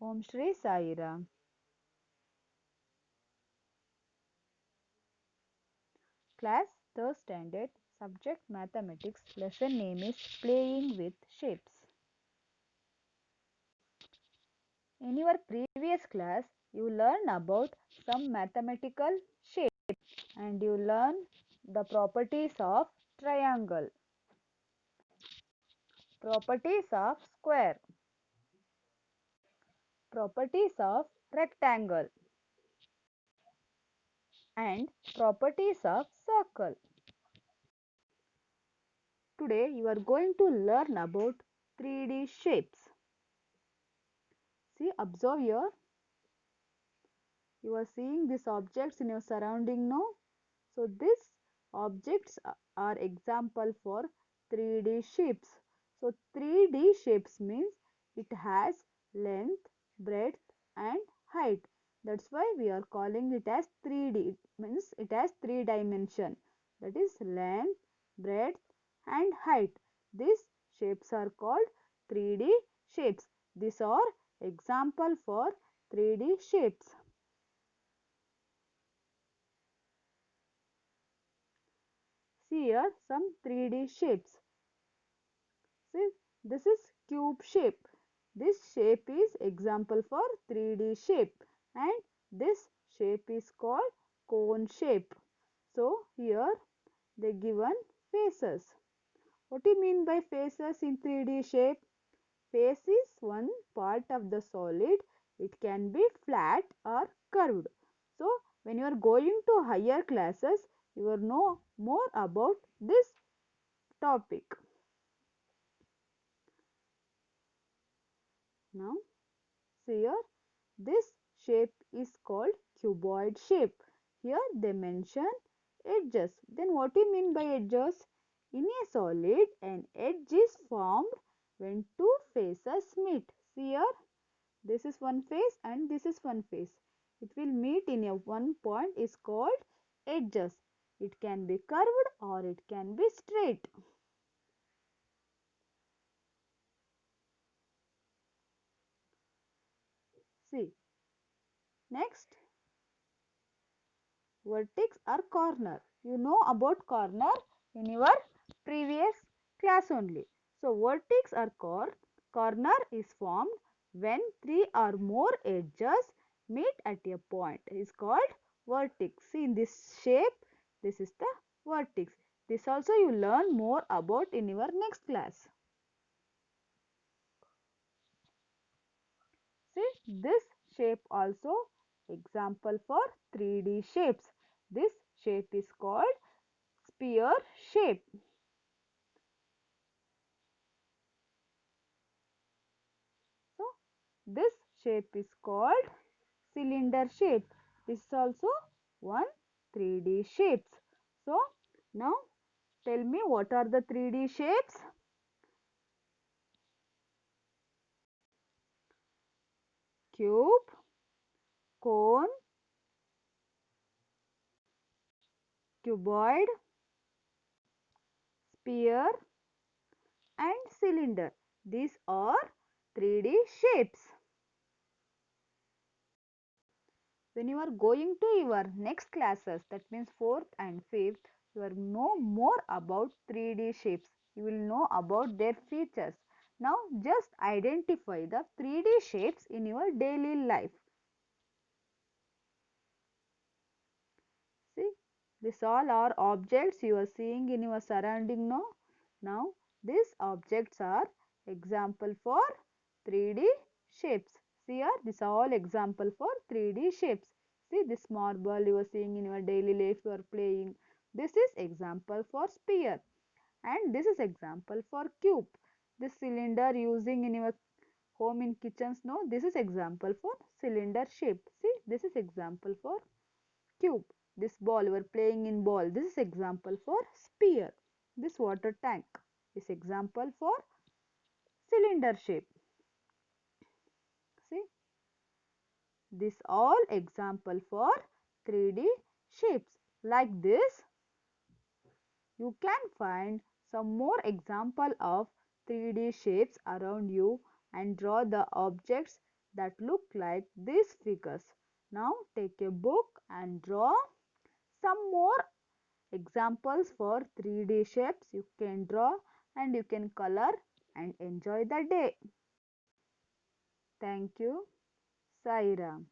Om Shri Sai Ram. Class 3rd standard, subject mathematics, lesson name is Playing with Shapes. In your previous class, you learned about some mathematical shapes and you learned the properties of triangle, properties of square, properties of rectangle and properties of circle. Today you are going to learn about 3D shapes. See, observe here. You are seeing these objects in your surrounding now. So these objects are example for 3D shapes. So 3D shapes means it has length, breadth and height. That's why we are calling it as 3D. It means it has 3 dimension. That is length, breadth and height. These shapes are called 3D shapes. These are example for 3D shapes. See here some 3D shapes. See, this is cube shape. This shape is example for 3D shape and this shape is called cone shape. So here they given faces. What do you mean by faces in 3D shape? Face is one part of the solid. It can be flat or curved. So when you are going to higher classes, you will know more about this topic. Now see here, this shape is called cuboid shape. Here they mention edges. Then what do you mean by edges? In a solid, an edge is formed when two faces meet. See here, this is one face and this is one face. It will meet in a one point is called edges. It can be curved or it can be straight. See, next, vertex or corner. You know about corner in your previous class only. So vertex or corner is formed when three or more edges meet at a point. It is called vertex. See in this shape, this is the vertex. This also you learn more about in your next class. See this shape also example for 3D shapes. This shape is called sphere shape. So this shape is called cylinder shape. This is also one 3D shapes. So now tell me what are the 3D shapes? Cube, cone, cuboid, sphere and cylinder. These are 3D shapes. When you are going to your next classes, that means 4th and 5th, you will know more about 3D shapes. You will know about their features. Now just identify the 3D shapes in your daily life. See, these all are objects you are seeing in your surrounding now. Now these objects are example for 3D shapes. See here, these are all example for 3D shapes. See this marble you are seeing in your daily life you are playing. This is example for sphere and this is example for cube. This cylinder using in your home in kitchens, no, this is example for cylinder shape. See, this is example for cube. This ball you are playing in ball. This is example for sphere. This water tank is example for cylinder shape. See, this all example for 3D shapes. Like this, you can find some more example of 3D shapes around you and draw the objects that look like these figures. Now take a book and draw some more examples for 3D shapes you can draw and you can color and enjoy the day. Thank you. Sai Ram.